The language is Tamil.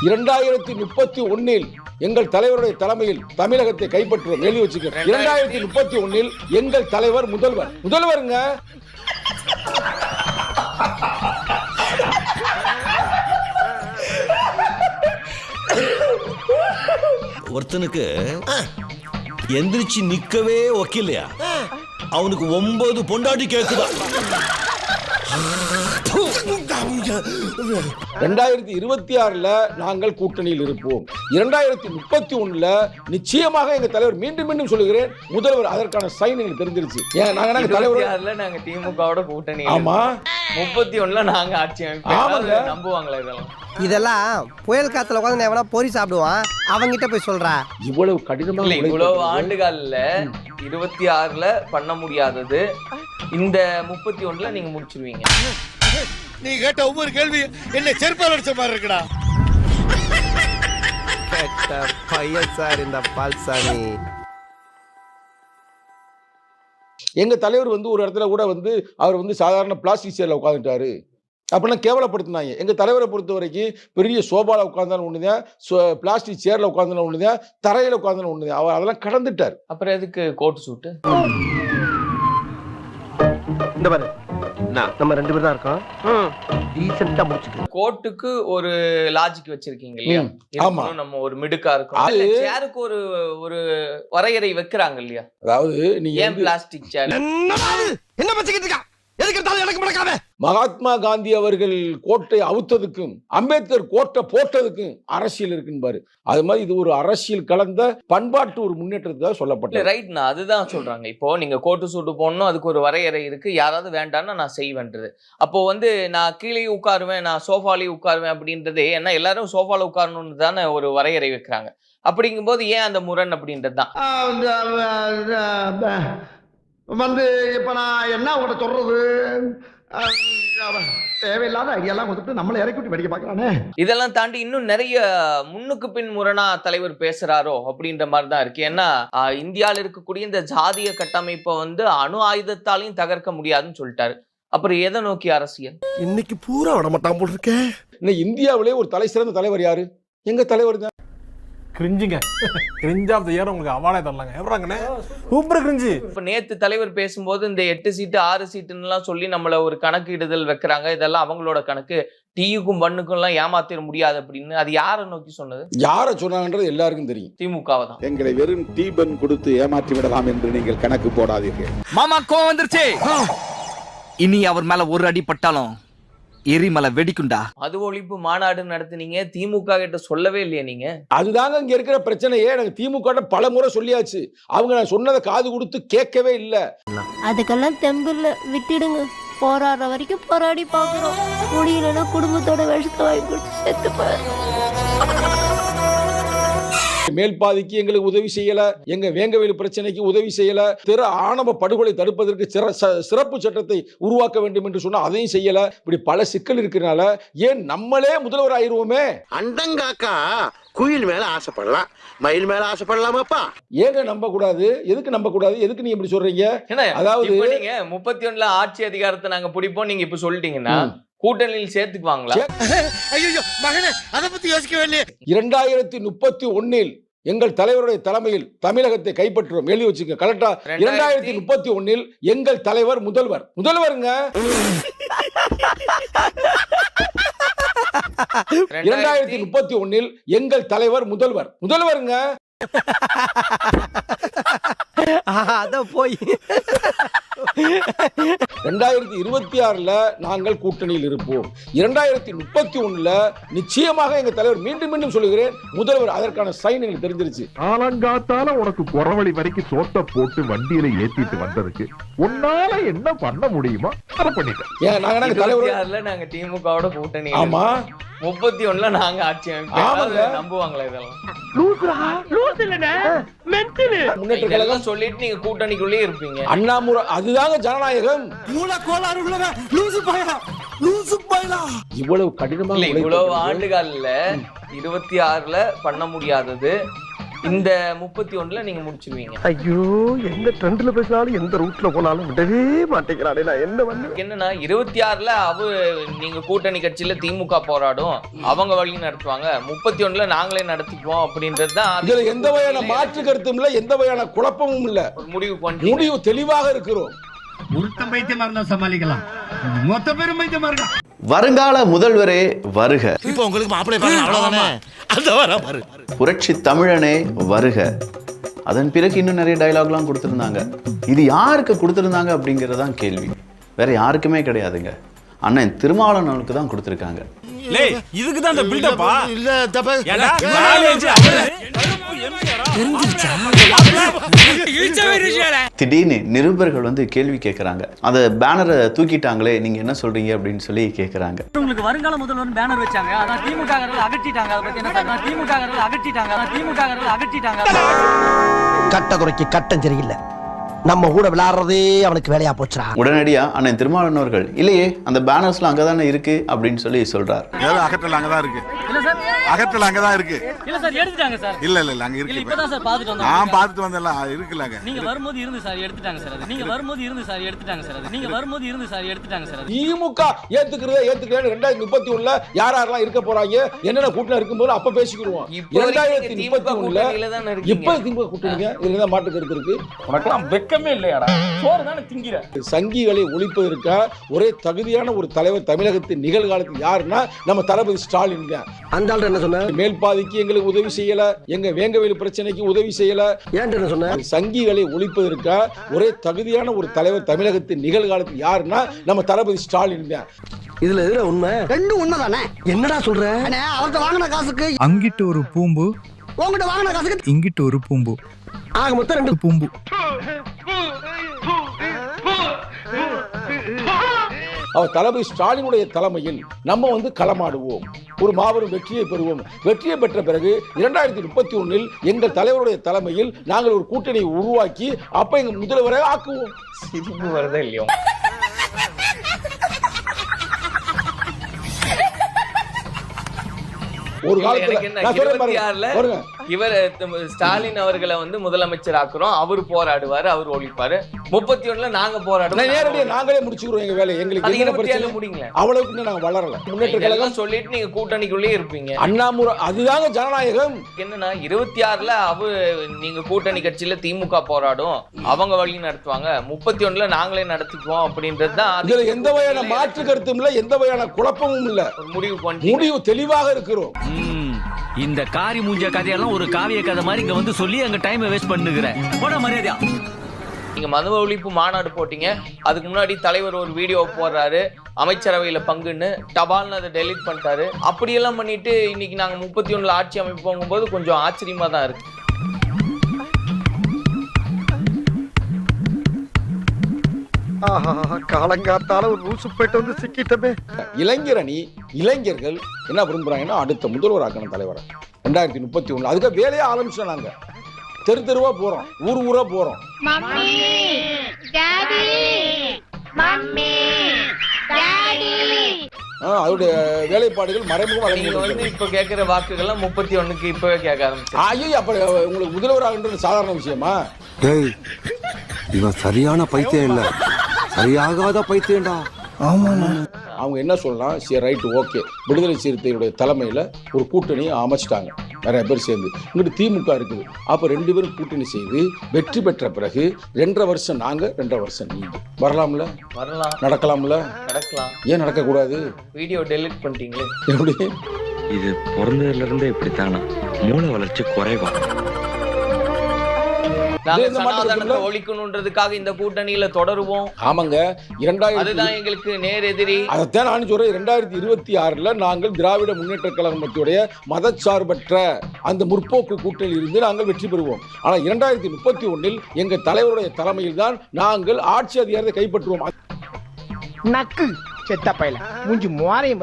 2031 எங்கள் தலைவருடைய தலைமையில் தமிழகத்தை கைப்பற்றுவோம். எழுதி வச்சுக்க. 2031 எங்கள் தலைவர் முதல்வருங்க. ஒருத்தனுக்கு எந்திரிச்சு நிக்கவே ஒக்கில்லையா, அவனுக்கு 9 பொண்டாட்டி கேக்குதா. 2026 நாங்கள் கூட்டணியில் இருப்போம். 2031 நிச்சயமாக எங்க தலைவர், மீண்டும் சொல்லுகிறேன், முதல்வர். அதற்கான சைன் எங்களுக்கு தெரிஞ்சிருச்சு. நாங்க தலைவர் நாங்க திமுகவோட கூட்டணி. ஆமா. 31 நாங்க ஆட்சி அமைப்போம். நம்புவாங்களா இதெல்லாம் புயல் காத்துல உட்காந்து எவனா பொறி சாப்பிடுவான், அவங்கிட்ட போய் சொல்றா. இவ்வளவு கடினமா இவ்வளவு ஆண்டுகள்ல 26 பண்ண முடியாதது இந்த 31 நீங்க முடிச்சிருவீங்க. நீ கேட்ட ஒவ்வொரு கேள்வி என்ன செருப்பால் அடிச்ச மாதிரி இருக்குடா. பையன் சார் இந்த பால்சாமி. எங்க தலைவர் ஒரு இடத்துல கூட அவர் சாதாரண பிளாஸ்டிக் சேர்ல உட்காந்துட்டாரு அப்படின்னா கேவலப்படுத்தினாங்க. எங்க தலைவரை பொறுத்த வரைக்கும் பெரிய சோபால உட்கார்ந்தாலும் ஒண்ணுதான், பிளாஸ்டிக் சேர்ல உட்கார்ந்தாலும் ஒண்ணுதான், தரையில உட்கார்ந்தாலும் ஒண்ணுதான். அவர் அதெல்லாம் கடந்துட்டார். அப்புறம் எதுக்கு கோட் சூட்டு? இந்த பாரு, நம்ம 2 பேர் தான் இருக்கோம். டீசென்ட்டா முடிச்சுக்கலாம். கோட்டுக்கு ஒரு லாஜிக் வச்சிருக்கீங்க இல்லையா? ஆமா. நம்ம ஒரு மிடுக்கா இருக்கும். சேருக்கு ஒரு வரையறை வைக்கிறாங்க இல்லையா? அதாவது நீ ஏன் பிளாஸ்டிக் சேர்? என்ன பச்சிக்கிட்டு இருக்கா? எதுக்கு எடுத்தாலும் எனக்கு மறக்காம. மகாத்மா காந்தி அவர்கள் கோட்டை அவுத்ததுக்கும் அம்பேத்கர் கோட்டை போட்டதுக்கும் அரசியல் இருக்குன்னு பாரு. அது மாதிரி இது ஒரு அரசியல் கலந்த பண்பாட்டு ஒரு முன்னேற்றத்தை சொல்லப்பட்டது. ரைட்னா அதுதான் சொல்றாங்க. இப்போ நீங்க கோட்டு சூட்டு போடணும், அதுக்கு ஒரு வரையறை இருக்கு. யாராவது வேண்டாம்னா நான் செய்வேன்றது. அப்போ நான் கீழே உட்காருவேன், நான் சோஃபாலேயே உட்காருவேன் அப்படின்றதே, ஏன்னா எல்லாரும் சோஃபால உட்காரணும்னு தானே ஒரு வரையறை வைக்கிறாங்க. அப்படிங்கும்போது ஏன் அந்த முரண் அப்படின்றது தான். இப்ப நான் என்ன உங்கள்கிட்ட சொல்றது, தேவையில்லாத ஐடியாலாம் கொடுத்துட்டு நம்மளை இறக்கி விட்டு வெடிக்க பார்க்கறானே. இதெல்லாம் தாண்டி இன்னும் நிறைய முன்னுக்கு பின் முரணா தலைவர் பேசுறாரோ அப்படின்ற மாதிரி தான் இருக்கு. ஏன்னா இந்தியாவில் இருக்கக்கூடிய இந்த ஜாதிய கட்டமைப்பை அணு ஆயுதத்தாலையும் தகர்க்க முடியாதுன்னு சொல்லிட்டாரு. அப்புறம் எதை நோக்கி அரசியல்? இன்னைக்கு பூரா விட மாட்டான் போல் இருக்கேன். இன்னைக்கு இந்தியாவிலே ஒரு தலை சிறந்த தலைவர் யாரு? எங்க தலைவர் தான். கிரிஞ்சுங்க. கிரிஞ்ச் ஆஃப் தி இயர் உங்களுக்கு அவார்டே தரலாங்க. எவராங்கண்ணே சூப்பர் கிரிஞ்சு. இப்ப நேத்து தலைவர் பேசும்போது இந்த 8 சீட்டு 6 சீட்டுலாம் சொல்லி நம்மள ஒரு கணக்கிடுதல் வைக்கிறாங்க. இதெல்லாம் அவங்களோட கணக்கு. டீயுக்கும் பண்ணுக்கும் எல்லாம் ஏமாத்திட முடியாது அப்படின்னு. அது யாரை நோக்கி சொன்னது? யாரை சொன்னாங்கன்றது எல்லாருக்கும் தெரியும். திமுகவை தான். எங்களை வெறும் டீபன் கொடுத்து ஏமாற்றி விடலாம் என்று நீங்கள் கணக்கு போடாதீர்கள். மாமா கோவம் வந்துருச்சு. இனி அவர் மேல ஒரு அடி பட்டாலும் எரிமலை வெடிக்குண்டா. அது ஒழிப்பு மாநாடு நடத்துனீங்க, திமுக கிட்ட சொல்லவே இல்லையா நீங்க? அதுதாங்க இங்க இருக்கிற பிரச்சனையே. எனக்கு திமுக பல முறை சொல்லியாச்சு. அவங்க நான் சொன்னதை காது கொடுத்து கேட்கவே இல்லை. அதுக்கெல்லாம் தெம்பில்ல, விட்டுடுங்க. போராடுற வரைக்கும் போராடி பாக்குறோம். முடியலன்னா குடும்பத்தோட விஷத்தை வாங்கி கொடுத்து செத்து போயிரு. மேல் பாதிக்கு எங்களுக்கு உதவி செய்யல, எங்க வேங்கவேலு பிரச்சனைக்கு உதவி செய்யல, திரு ஆணவ படுகொலை தடுப்பதற்கு சிறப்பு சட்டத்தை உருவாக்க வேண்டும் என்று சொன்னா அதையும் செய்யல. இப்படி பல சிக்கல் இருக்கிறனால ஏன் நம்மளே முதல்வர் ஆயிருவோமே. அண்டங்காக்கா குயில் மேல ஆசைப்படலாம், மயில் மேல ஆசைப்படலாமாப்பா? ஏங்க நம்ப கூடாது? எதுக்கு நம்ப கூடாது? எதுக்கு நீங்க இப்படி சொல்றீங்க? அதாவது நீங்க 31 ஆட்சி அதிகாரத்தை நாங்க பிடிப்போம் நீங்க இப்ப சொல்லிட்டீங்கன்னா கூட்டணியில் சேர்த்துக்குவாங்களா? ஐயோ மகனே, அத பத்தி யோசிக்கவே இல்லையே. 2031 எங்கள் தலைவருடைய தலைமையில் தமிழகத்தை கைப்பற்றுவோம். எழுதி வச்சுக்க. கரெக்டா? 2031 எங்கள் தலைவர் முதல்வருங்க. 2031 எங்கள் தலைவர் முதல்வருங்க. அத போய் 2026 நாங்கள் கூட்டணியில் இருப்போம். 2031 நிச்சயமாக எங்க தலைவர், மீண்டும் சொல்லுகிறேன், முதல்வர். அதற்கான சைன் எங்களுக்கு தெரிஞ்சிருச்சு. ஆலங்காத்தால உனக்கு குறவழி வரைக்கும் சோத்த போட்டு வண்டியில ஏத்திட்டு வந்ததுக்கு உன்னால என்ன பண்ண முடியுமோ அதை பண்ணிட்டேன். நாங்க தலைவர், நாங்க திமுகவோட கூட்டணி. ஆமா. 31 நாங்க ஆட்சி அமைப்போம். நம்புவாங்களா இதெல்லாம்? முன்னேற்ற கழகம் சொல்லிட்டு நீங்க கூட்டணிக்குள்ளே இருப்பீங்க. அண்ணாமுறை அதுதாங்க ஜனநாயகம். இவ்வளவு கடினமா இவ்வளவு ஆண்டுகள்ல 26 பண்ண முடியாதது இந்த 31ல நீங்க முடிச்சிருவீங்க. ஐயோ, எந்த ட்ரெண்ட்ல பேசினாலும் எந்த ரூட்ல போனாலும் விடவே மாட்டேங்கிறானே. நான் என்ன பண்ண? என்னன்னா 26ல நீங்க கூட்டணி கட்சியில திமுக போராடும், அவங்க வழி நடத்துவாங்க, 31ல நாங்களே நடத்திக்குவோம் அப்படின்றது தான். இதுல எந்த வகையான மாற்று கருத்தும் இல்ல, எந்த வகையான குழப்பமும் இல்ல. முடிவு தெளிவாக இருக்கிறோம். ஒருத்தன் பைத்தியமா இருந்தா சமாளிக்கலாம், மொத்த பேரும் பைத்தியமா இருக்கான். வருங்கால முதல்வரே வருக. இப்போ உங்களுக்கு மாப்பிள்ளை பாருங்க, அவ்வளவுதானே. அந்த வர பாரு. புரட்சி தமிழனே வருக. அதன் பிறகு இன்னும் நிறைய டயலாக்லாம் கொடுத்துருந்தாங்க. இது யாருக்கு கொடுத்துருந்தாங்க அப்படிங்கறதான் கேள்வி. வேற யாருக்குமே கிடையாதுங்க. அண்ணன் திருமாவளவனுக்கு தான் கொடுத்துருக்காங்க. இதுக்கு தான் இந்த பில்டப்பா இல்ல தப்ப திடீர்னு நிருபர்கள் வந்து கேள்வி கேட்கறாங்க. அந்த பேனரை தூக்கிட்டாங்களே, நீங்க என்ன சொல்றீங்க அப்படின்னு சொல்லி கேட்கறாங்க. உங்களுக்கு வருங்கால முதல்வர் பேனர் வச்சாங்க, அதான் திமுக அகற்றிட்டாங்க. அதை பத்தி என்ன சொல்றாங்க? திமுக அகற்றிட்டாங்க. கட்ட குறைக்கு கட்டம் சரியில்லை, நம்ம கூட விளையாடுறதே அவனுக்கு வேலையா போச்சுடா. உடனடியா அண்ணன் திருமாவளவன் அவர்கள், இல்லையே அந்த பேனர்ஸ்லாம் அங்கதானே இருக்கு அப்படின்னு சொல்லி சொல்றார். அகற்றல் அங்கதான் இருக்கு. அகற்றல் அங்கதான் இருக்கு. இல்ல சார், எடுத்துட்டாங்க சார். இல்ல அங்க இருக்கு. இப்பதான் சார் பாத்துட்டு வந்தோம். நான் பாத்துட்டு வந்தேன்ல, இருக்குல்ல. நீங்க வரும்போது இருந்து சார் எடுத்துட்டாங்க சார். நீங்க வரும்போது இருந்து சார் எடுத்துட்டாங்க சார். திமுக ஏத்துக்கிறேன்னு 2031ல யாரெல்லாம் இருக்க போறாங்க, என்னென்ன கூட்டணி இருக்கும்போது அப்ப பேசிக்கிடுவோம். 2031ல இப்ப திமுக கூட்டணிங்க, இதுலதான் மாட்டு கருத்து இருக்கு. உனக்கெல்லாம் வெக்கமே இல்லையாடா? சோறு தானே திங்கிற. சங்கிகளை ஒழிப்பதற்கா ஒரே தகுதியான ஒரு தலைவர் தமிழகத்தின் நிகழ்காலத்தில் யாருன்னா நம்ம தளபதி ஸ்டாலின் தான். அந்த ஆள் என்ன சொன்ன? மேல் பாதிக்கு எங்களுக்கு உதவி செய்யல, எங்க வேங்கவேலு பிரச்சனைக்கு உதவி செய்யல. ஏன் என்ன சொன்ன? சங்கிகளை ஒழிப்பதற்கா ஒரே தகுதியான ஒரு தலைவர் தமிழகத்தின் நிகழ்காலத்தில் யாருன்னா நம்ம தளபதி ஸ்டாலின் தான். இதுல எதுல உண்மை? ரெண்டும் உண்மைதானே. என்னடா சொல்ற? அவர்கிட்ட வாங்கின காசுக்கு அங்கிட்டு ஒரு பூம்பு, உங்ககிட்ட வாங்கின காசுக்கு இங்கிட்டு ஒரு பூம்பு, ஆக மொத்தம் 2 பூம்பு. அவர் தளபதி ஸ்டாலினுடைய தலைமையில் நம்ம வந்து களமாடுவோம், ஒரு மாபெரும் வெற்றியை பெறுவோம். வெற்றியை பெற்ற பிறகு 2031ல் எங்கள் தலைவருடைய தலைமையில் நாங்கள் ஒரு கூட்டணியை உருவாக்கி அப்ப எங்க முதல்வரை ஆக்குவோம். சிரிப்பு வருதா இல்லையோ? ஒரு காலத்துல இவர் ஸ்டாலின் அவர்களை வந்து முதலமைச்சர் ஆக்குறோம், அவர் போராடுவாரு, அவர் ஒழிப்பாரு. 31ல நாங்க போராடுவோம். நேரடியா நாங்களே முடிச்சுக்கிறோம் எங்க வேலையை. எங்களுக்கு முடிங்க, அவ்வளவுக்கு நாங்க வளரல. முன்னேற்ற கழகம் சொல்லிட்டு நீங்க கூட்டணிக்குள்ளே இருப்பீங்க. அண்ணாமுறை அதுதாங்க ஜனநாயகம். என்னன்னா 26ல நீங்க கூட்டணி கட்சியில திமுக போராடும், அவங்க வழி நடத்துவாங்க, 31ல நாங்களே நடத்திக்குவோம் அப்படின்றது தான். இதுல எந்த வகையான மாற்று கருத்தும் இல்ல, எந்த வகையான குழப்பமும் இல்ல. முடிவு தெளிவாக இருக்கிறோம். இந்த காரி மூஞ்ச கதையெல்லாம் ஒரு காவிய கதை மாதிரி இங்க வந்து சொல்லி அங்க டைம் வேஸ்ட் பண்ணுகிறேன். போட மரியாதையா. நீங்க மது ஒழிப்பு மாநாடு போட்டீங்க, அதுக்கு முன்னாடி தலைவர் ஒரு வீடியோ போடுறாரு, அமைச்சரவையில பங்குன்னு டபால்னு அதை டெலிட் பண்ணிட்டாரு. அப்படியெல்லாம் பண்ணிட்டு இன்னைக்கு நாங்க 31ல ஆட்சி அமைப்போங்கும் போது கொஞ்சம் ஆச்சரியமா தான் இருக்கு. காலங்காத்தால ஒரு ரூசு போயிட்டு வந்து சிக்கிட்டமே. இளைஞர்கள் என்ன விரும்புறாங்கன்னா அடுத்த முதல்வர் ஆக்கணும் தலைவரை 2031. அதுக்கு வேலையை ஆரம்பிச்சோம். நாங்க தெரு தெருவா போறோம், ஊர் ஊரா போறோம். அதோடைய வேலைப்பாடுகள் மறைமுகம் வந்து இப்ப கேட்கிற வாக்குகள்லாம் 31க்கு இப்பவே கேட்க ஆரம்பிச்சு. ஐயோ, அப்ப உங்களுக்கு முதல்வர் ஆகுன்றது சாதாரண விஷயமா? இவன் சரியான பைத்தியம் இல்ல, சரியாகாத பைத்தியம்டா. அவங்க என்ன சொல்லலாம், சரி ரைட் ஓகே, விடுதலை சிறுத்தைகளுடைய தலைமையில ஒரு கூட்டணி அமைச்சிட்டாங்க நிறைய பேர் சேர்ந்து. இங்கிட்டு திமுக இருக்குது. அப்ப 2 பேரும் கூட்டணி செய்து வெற்றி பெற்ற பிறகு 2.5 வருஷம் நாங்க, 2.5 வருஷம் நீங்க. வரலாம்ல? வரலாம். நடக்கலாம்ல? நடக்கலாம். ஏன் நடக்க கூடாது? வீடியோ டெலிட் பண்ணிட்டீங்களே எப்படி? இது பிறந்ததுல இருந்து இப்படித்தானா? மூளை வளர்ச்சி குறைவா? ஒழிக்கணும்ன்றதுக்காக இந்த கூட்டணியில தொடருவோம். ஆமாங்க, அதுதான் எங்களுக்கு நேர் எதிரி. அதைத்தான் நான் சொல்றேன். 2026ல நாங்கள் திராவிட முன்னேற்ற கழகத்துடைய மதச்சார்பற்ற அந்த முற்போக்கு கூட்டணியில் இருந்து நாங்கள் வெற்றி பெறுவோம். ஆனா 2031ல் எங்கள் தலைவருடைய தலைமையில் தான் நாங்கள் ஆட்சி அதிகாரத்தை கைப்பற்றுவோம். நக்கு செத்த பையல மூஞ்சி மோரையும்